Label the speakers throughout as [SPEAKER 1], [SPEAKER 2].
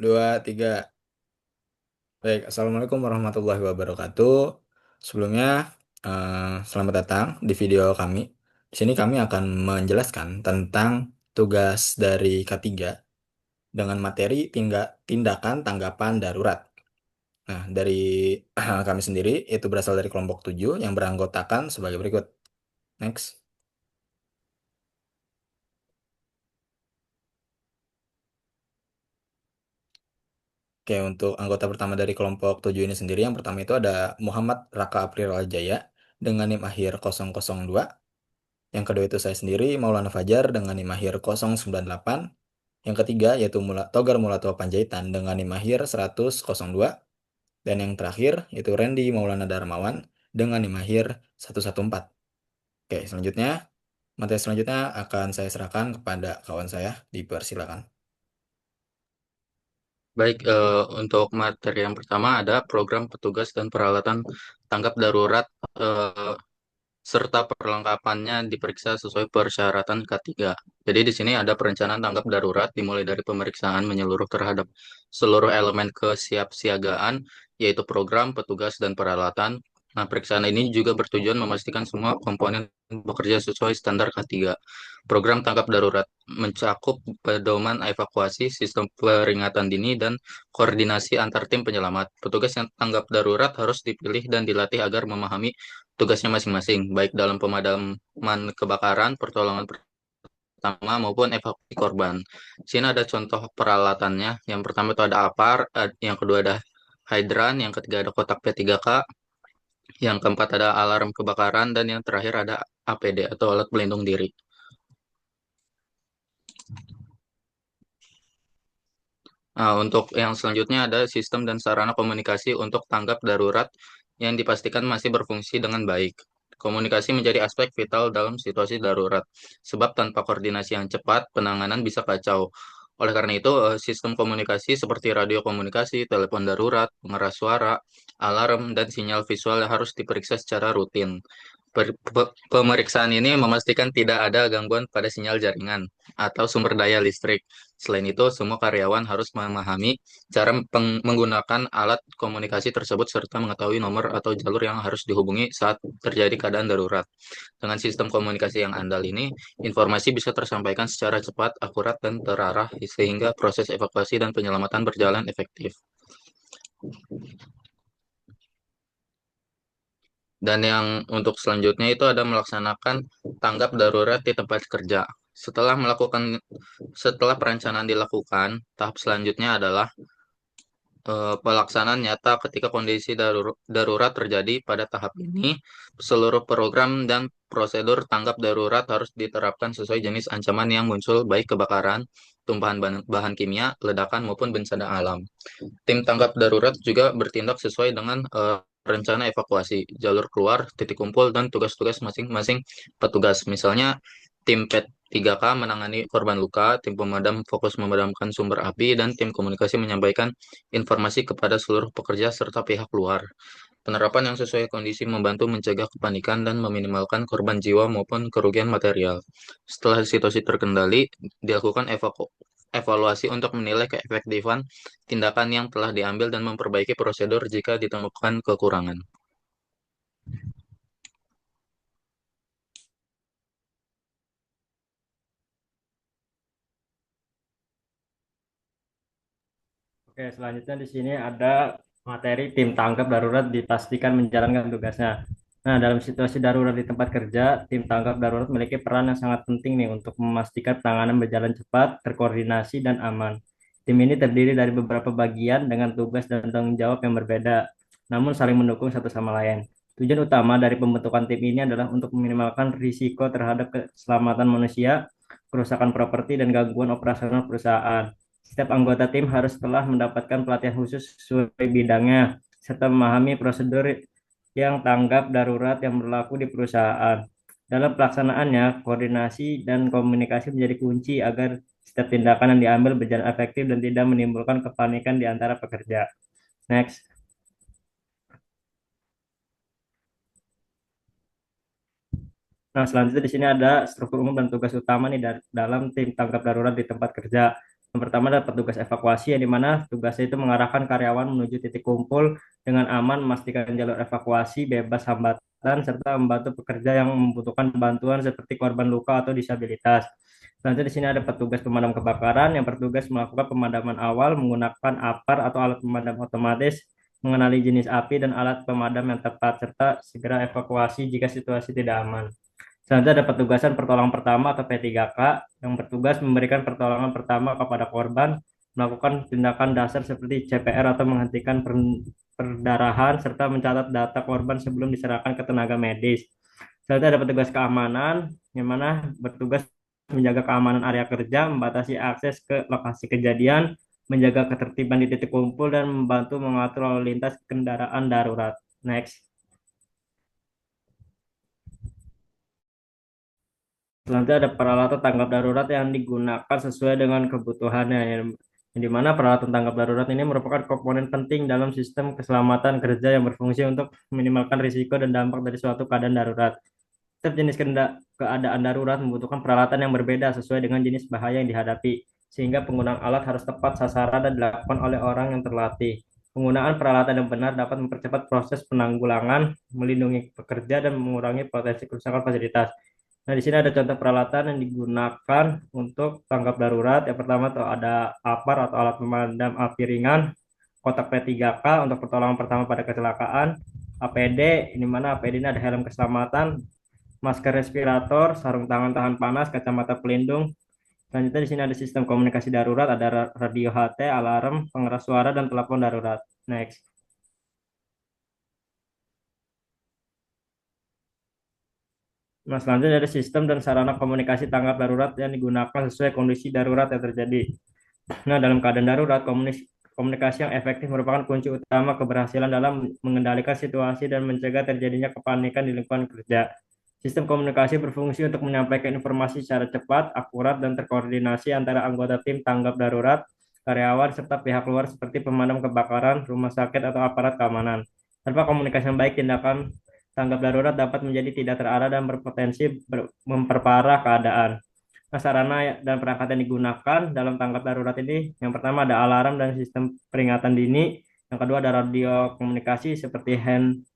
[SPEAKER 1] Dua, tiga. Baik, Assalamualaikum warahmatullahi wabarakatuh. Sebelumnya, selamat datang di video kami. Di sini kami akan menjelaskan tentang tugas dari K3 dengan materi tindakan tanggapan darurat. Nah, dari kami sendiri, itu berasal dari kelompok 7 yang beranggotakan sebagai berikut. Next. Oke, untuk anggota pertama dari kelompok 7 ini sendiri, yang pertama itu ada Muhammad Raka April Jaya dengan NIM akhir 002. Yang kedua itu saya sendiri, Maulana Fajar dengan NIM akhir 098. Yang ketiga yaitu Togar Mulatua Panjaitan dengan NIM akhir 10002. Dan yang terakhir yaitu Randy Maulana Darmawan dengan NIM akhir 114. Oke, selanjutnya, materi selanjutnya akan saya serahkan kepada kawan saya. Dipersilakan.
[SPEAKER 2] Baik, untuk materi yang pertama ada program petugas dan peralatan tanggap darurat eh, serta perlengkapannya diperiksa sesuai persyaratan K3. Jadi di sini ada perencanaan tanggap darurat dimulai dari pemeriksaan menyeluruh terhadap seluruh elemen kesiapsiagaan, yaitu program, petugas, dan peralatan. Nah, periksaan ini juga bertujuan memastikan semua komponen bekerja sesuai standar K3. Program tanggap darurat mencakup pedoman evakuasi, sistem peringatan dini, dan koordinasi antar tim penyelamat. Petugas yang tanggap darurat harus dipilih dan dilatih agar memahami tugasnya masing-masing, baik dalam pemadaman kebakaran, pertolongan pertama, maupun evakuasi korban. Di sini ada contoh peralatannya. Yang pertama itu ada APAR, yang kedua ada hydran, yang ketiga ada kotak P3K, yang keempat ada alarm kebakaran, dan yang terakhir ada APD atau alat pelindung diri. Nah, untuk yang selanjutnya ada sistem dan sarana komunikasi untuk tanggap darurat yang dipastikan masih berfungsi dengan baik. Komunikasi menjadi aspek vital dalam situasi darurat, sebab tanpa koordinasi yang cepat, penanganan bisa kacau. Oleh karena itu, sistem komunikasi seperti radio komunikasi, telepon darurat, pengeras suara, alarm, dan sinyal visual harus diperiksa secara rutin. Pemeriksaan ini memastikan tidak ada gangguan pada sinyal jaringan atau sumber daya listrik. Selain itu, semua karyawan harus memahami cara menggunakan alat komunikasi tersebut serta mengetahui nomor atau jalur yang harus dihubungi saat terjadi keadaan darurat. Dengan sistem komunikasi yang andal ini, informasi bisa tersampaikan secara cepat, akurat, dan terarah sehingga proses evakuasi dan penyelamatan berjalan efektif. Dan yang untuk selanjutnya itu ada melaksanakan tanggap darurat di tempat kerja. Setelah perencanaan dilakukan, tahap selanjutnya adalah pelaksanaan nyata ketika kondisi darurat terjadi. Pada tahap ini, seluruh program dan prosedur tanggap darurat harus diterapkan sesuai jenis ancaman yang muncul, baik kebakaran, tumpahan bahan kimia, ledakan, maupun bencana alam. Tim tanggap darurat juga bertindak sesuai dengan rencana evakuasi, jalur keluar, titik kumpul, dan tugas-tugas masing-masing petugas. Misalnya, tim P3K menangani korban luka, tim pemadam fokus memadamkan sumber api, dan tim komunikasi menyampaikan informasi kepada seluruh pekerja serta pihak luar. Penerapan yang sesuai kondisi membantu mencegah kepanikan dan meminimalkan korban jiwa maupun kerugian material. Setelah situasi terkendali, dilakukan evaluasi untuk menilai keefektifan tindakan yang telah diambil dan memperbaiki prosedur jika ditemukan kekurangan.
[SPEAKER 3] Oke, selanjutnya di sini ada materi tim tanggap darurat dipastikan menjalankan tugasnya. Nah, dalam situasi darurat di tempat kerja, tim tanggap darurat memiliki peran yang sangat penting nih untuk memastikan penanganan berjalan cepat, terkoordinasi, dan aman. Tim ini terdiri dari beberapa bagian dengan tugas dan tanggung jawab yang berbeda, namun saling mendukung satu sama lain. Tujuan utama dari pembentukan tim ini adalah untuk meminimalkan risiko terhadap keselamatan manusia, kerusakan properti, dan gangguan operasional perusahaan. Setiap anggota tim harus telah mendapatkan pelatihan khusus sesuai bidangnya, serta memahami prosedur yang tanggap darurat yang berlaku di perusahaan. Dalam pelaksanaannya, koordinasi dan komunikasi menjadi kunci agar setiap tindakan yang diambil berjalan efektif dan tidak menimbulkan kepanikan di antara pekerja. Next. Nah, selanjutnya di sini ada struktur umum dan tugas utama nih dalam tim tanggap darurat di tempat kerja. Yang pertama adalah petugas evakuasi, yang dimana tugasnya itu mengarahkan karyawan menuju titik kumpul dengan aman, memastikan jalur evakuasi bebas hambatan, serta membantu pekerja yang membutuhkan bantuan seperti korban luka atau disabilitas. Selanjutnya di sini ada petugas pemadam kebakaran yang bertugas melakukan pemadaman awal menggunakan APAR atau alat pemadam otomatis, mengenali jenis api dan alat pemadam yang tepat, serta segera evakuasi jika situasi tidak aman. Selanjutnya ada petugasan pertolongan pertama atau P3K yang bertugas memberikan pertolongan pertama kepada korban, melakukan tindakan dasar seperti CPR atau menghentikan perdarahan, serta mencatat data korban sebelum diserahkan ke tenaga medis. Selanjutnya ada petugas keamanan, yang mana bertugas menjaga keamanan area kerja, membatasi akses ke lokasi kejadian, menjaga ketertiban di titik kumpul, dan membantu mengatur lalu lintas kendaraan darurat. Next. Selanjutnya ada peralatan tanggap darurat yang digunakan sesuai dengan kebutuhannya, yang dimana peralatan tanggap darurat ini merupakan komponen penting dalam sistem keselamatan kerja yang berfungsi untuk meminimalkan risiko dan dampak dari suatu keadaan darurat. Setiap jenis keadaan darurat membutuhkan peralatan yang berbeda sesuai dengan jenis bahaya yang dihadapi, sehingga penggunaan alat harus tepat sasaran dan dilakukan oleh orang yang terlatih. Penggunaan peralatan yang benar dapat mempercepat proses penanggulangan, melindungi pekerja, dan mengurangi potensi kerusakan fasilitas. Nah, di sini ada contoh peralatan yang digunakan untuk tanggap darurat. Yang pertama tuh ada APAR atau alat pemadam api ringan, kotak P3K untuk pertolongan pertama pada kecelakaan, APD, ini mana APD ini ada helm keselamatan, masker respirator, sarung tangan tahan panas, kacamata pelindung. Selanjutnya di sini ada sistem komunikasi darurat, ada radio HT, alarm, pengeras suara, dan telepon darurat. Next. Nah, selanjutnya ada sistem dan sarana komunikasi tanggap darurat yang digunakan sesuai kondisi darurat yang terjadi. Nah, dalam keadaan darurat, komunikasi yang efektif merupakan kunci utama keberhasilan dalam mengendalikan situasi dan mencegah terjadinya kepanikan di lingkungan kerja. Sistem komunikasi berfungsi untuk menyampaikan informasi secara cepat, akurat, dan terkoordinasi antara anggota tim tanggap darurat, karyawan, serta pihak luar seperti pemadam kebakaran, rumah sakit, atau aparat keamanan. Tanpa komunikasi yang baik, tindakan tanggap darurat dapat menjadi tidak terarah dan berpotensi memperparah keadaan. Nah, sarana dan perangkat yang digunakan dalam tanggap darurat ini, yang pertama ada alarm dan sistem peringatan dini, yang kedua ada radio komunikasi seperti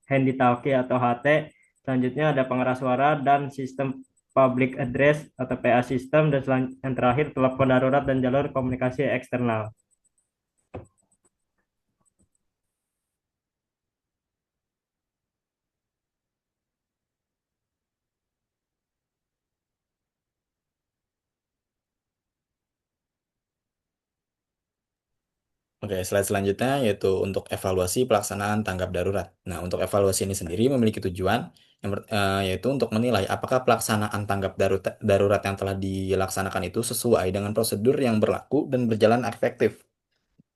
[SPEAKER 3] handy talkie atau HT, selanjutnya ada pengeras suara dan sistem public address atau PA system, dan yang terakhir telepon darurat dan jalur komunikasi eksternal.
[SPEAKER 1] Oke, slide selanjutnya yaitu untuk evaluasi pelaksanaan tanggap darurat. Nah, untuk evaluasi ini sendiri memiliki tujuan yaitu untuk menilai apakah pelaksanaan tanggap darurat yang telah dilaksanakan itu sesuai dengan prosedur yang berlaku dan berjalan efektif.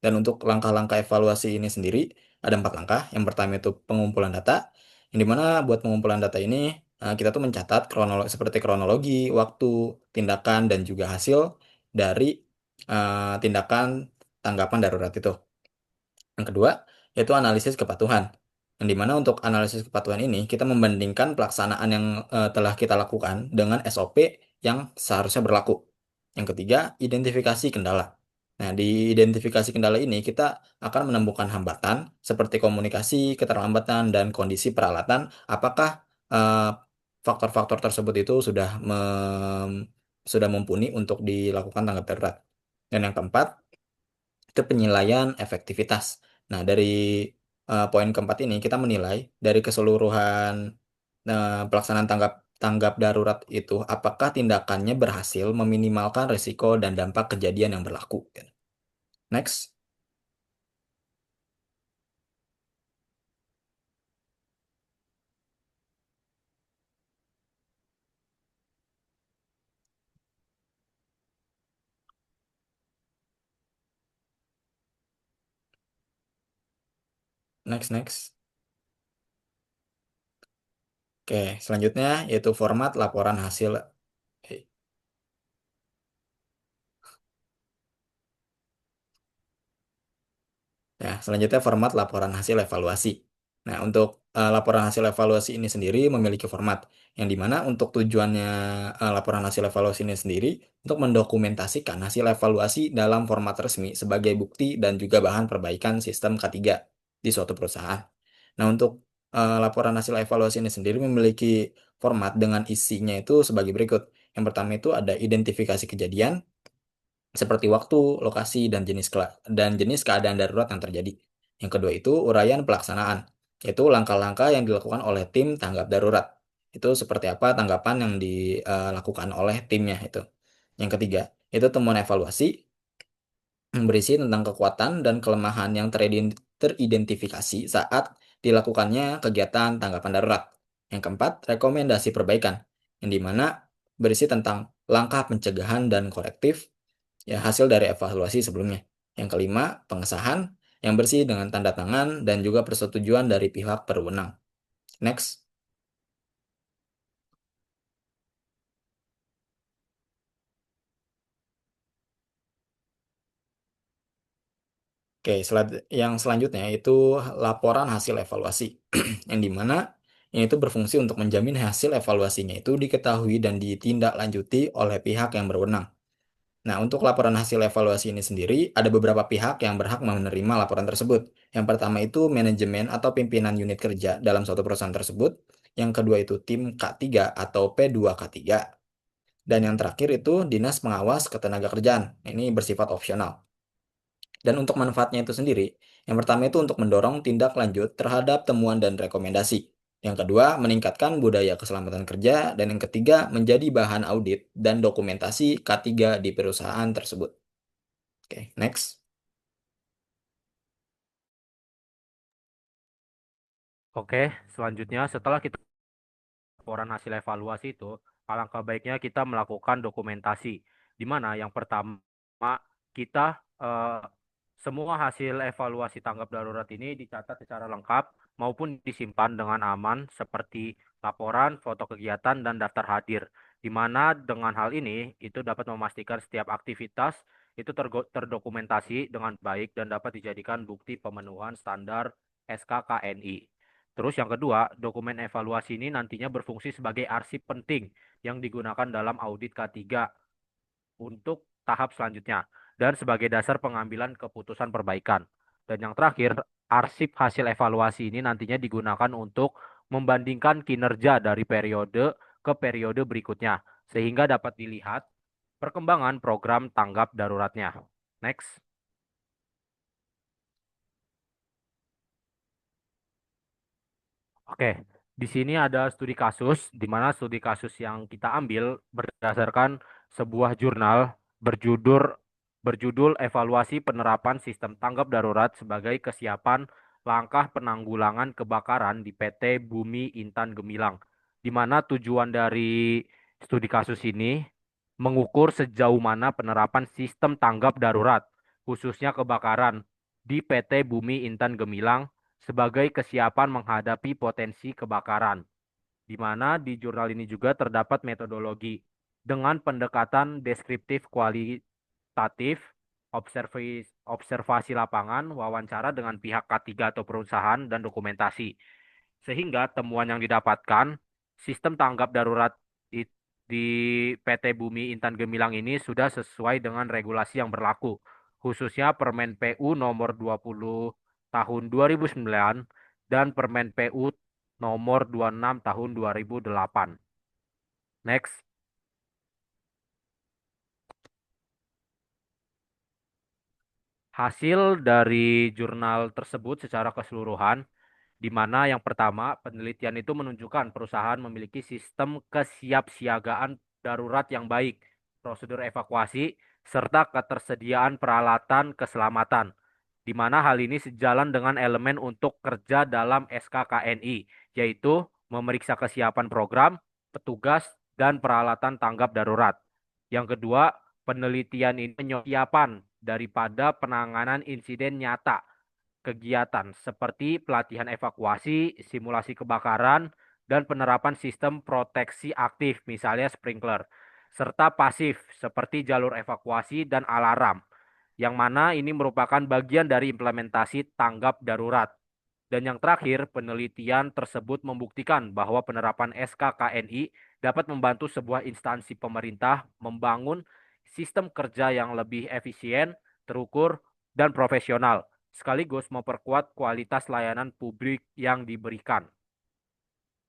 [SPEAKER 1] Dan untuk langkah-langkah evaluasi ini sendiri ada 4 langkah. Yang pertama itu pengumpulan data, yang dimana buat pengumpulan data ini kita tuh mencatat seperti kronologi, waktu, tindakan, dan juga hasil dari tindakan tanggapan darurat itu. Yang kedua, yaitu analisis kepatuhan. Yang dimana untuk analisis kepatuhan ini, kita membandingkan pelaksanaan yang telah kita lakukan dengan SOP yang seharusnya berlaku. Yang ketiga, identifikasi kendala. Nah, di identifikasi kendala ini, kita akan menemukan hambatan seperti komunikasi, keterlambatan, dan kondisi peralatan. Apakah eh, faktor-faktor tersebut itu sudah mumpuni untuk dilakukan tanggap darurat. Dan yang keempat, itu penilaian efektivitas. Nah, dari poin keempat ini kita menilai dari keseluruhan pelaksanaan tanggap tanggap darurat itu apakah tindakannya berhasil meminimalkan risiko dan dampak kejadian yang berlaku. Next, next. Oke, selanjutnya yaitu format laporan hasil. Ya, selanjutnya format laporan hasil evaluasi. Nah, untuk laporan hasil evaluasi ini sendiri memiliki format yang dimana untuk tujuannya laporan hasil evaluasi ini sendiri untuk mendokumentasikan hasil evaluasi dalam format resmi sebagai bukti dan juga bahan perbaikan sistem K3 di suatu perusahaan. Nah, untuk laporan hasil evaluasi ini sendiri memiliki format dengan isinya itu sebagai berikut. Yang pertama itu ada identifikasi kejadian, seperti waktu, lokasi, dan jenis keadaan darurat yang terjadi. Yang kedua itu uraian pelaksanaan, yaitu langkah-langkah yang dilakukan oleh tim tanggap darurat. Itu seperti apa tanggapan yang dilakukan oleh timnya itu. Yang ketiga, itu temuan evaluasi yang berisi tentang kekuatan dan kelemahan yang teridentifikasi saat dilakukannya kegiatan tanggapan darurat. Yang keempat, rekomendasi perbaikan, yang dimana berisi tentang langkah pencegahan dan korektif ya hasil dari evaluasi sebelumnya. Yang kelima, pengesahan yang bersih dengan tanda tangan dan juga persetujuan dari pihak berwenang. Next. Oke, yang selanjutnya itu laporan hasil evaluasi. Yang dimana ini itu berfungsi untuk menjamin hasil evaluasinya itu diketahui dan ditindaklanjuti oleh pihak yang berwenang. Nah, untuk laporan hasil evaluasi ini sendiri, ada beberapa pihak yang berhak menerima laporan tersebut. Yang pertama itu manajemen atau pimpinan unit kerja dalam suatu perusahaan tersebut. Yang kedua itu tim K3 atau P2K3. Dan yang terakhir itu dinas pengawas ketenagakerjaan. Ini bersifat opsional. Dan untuk manfaatnya itu sendiri, yang pertama itu untuk mendorong tindak lanjut terhadap temuan dan rekomendasi. Yang kedua, meningkatkan budaya keselamatan kerja. Dan yang ketiga, menjadi bahan audit dan dokumentasi K3 di perusahaan tersebut. Oke, next.
[SPEAKER 4] Oke, selanjutnya setelah kita laporan hasil evaluasi itu, alangkah baiknya kita melakukan dokumentasi, di mana yang pertama kita semua hasil evaluasi tanggap darurat ini dicatat secara lengkap maupun disimpan dengan aman seperti laporan, foto kegiatan, dan daftar hadir. Di mana dengan hal ini itu dapat memastikan setiap aktivitas itu terdokumentasi dengan baik dan dapat dijadikan bukti pemenuhan standar SKKNI. Terus yang kedua, dokumen evaluasi ini nantinya berfungsi sebagai arsip penting yang digunakan dalam audit K3 untuk tahap selanjutnya dan sebagai dasar pengambilan keputusan perbaikan. Dan yang terakhir, arsip hasil evaluasi ini nantinya digunakan untuk membandingkan kinerja dari periode ke periode berikutnya sehingga dapat dilihat perkembangan program tanggap daruratnya. Next. Oke, di sini ada studi kasus, di mana studi kasus yang kita ambil berdasarkan sebuah jurnal berjudul berjudul Evaluasi Penerapan Sistem Tanggap Darurat sebagai Kesiapan Langkah Penanggulangan Kebakaran di PT Bumi Intan Gemilang, di mana tujuan dari studi kasus ini mengukur sejauh mana penerapan sistem tanggap darurat, khususnya kebakaran, di PT Bumi Intan Gemilang sebagai kesiapan menghadapi potensi kebakaran, di mana di jurnal ini juga terdapat metodologi dengan pendekatan deskriptif kualitatif, observasi lapangan, wawancara dengan pihak ketiga atau perusahaan, dan dokumentasi. Sehingga temuan yang didapatkan, sistem tanggap darurat di PT Bumi Intan Gemilang ini sudah sesuai dengan regulasi yang berlaku, khususnya Permen PU nomor 20 tahun 2009 dan Permen PU nomor 26 tahun 2008. Next. Hasil dari jurnal tersebut secara keseluruhan, di mana yang pertama penelitian itu menunjukkan perusahaan memiliki sistem kesiapsiagaan darurat yang baik, prosedur evakuasi, serta ketersediaan peralatan keselamatan, di mana hal ini sejalan dengan elemen untuk kerja dalam SKKNI, yaitu memeriksa kesiapan program, petugas, dan peralatan tanggap darurat. Yang kedua, penelitian ini penyiapan daripada penanganan insiden nyata kegiatan seperti pelatihan evakuasi, simulasi kebakaran, dan penerapan sistem proteksi aktif, misalnya sprinkler, serta pasif seperti jalur evakuasi dan alarm, yang mana ini merupakan bagian dari implementasi tanggap darurat. Dan yang terakhir, penelitian tersebut membuktikan bahwa penerapan SKKNI dapat membantu sebuah instansi pemerintah membangun sistem kerja yang lebih efisien, terukur, dan profesional, sekaligus memperkuat kualitas layanan publik yang diberikan.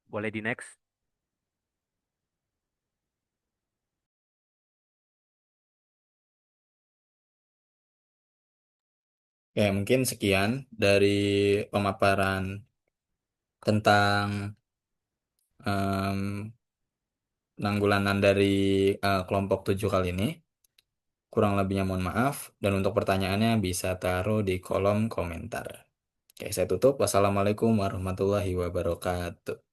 [SPEAKER 4] Boleh di next?
[SPEAKER 1] Ya, mungkin sekian dari pemaparan tentang em, penanggulangan dari kelompok 7 kali ini. Kurang lebihnya mohon maaf, dan untuk pertanyaannya bisa taruh di kolom komentar. Oke, saya tutup. Wassalamualaikum warahmatullahi wabarakatuh.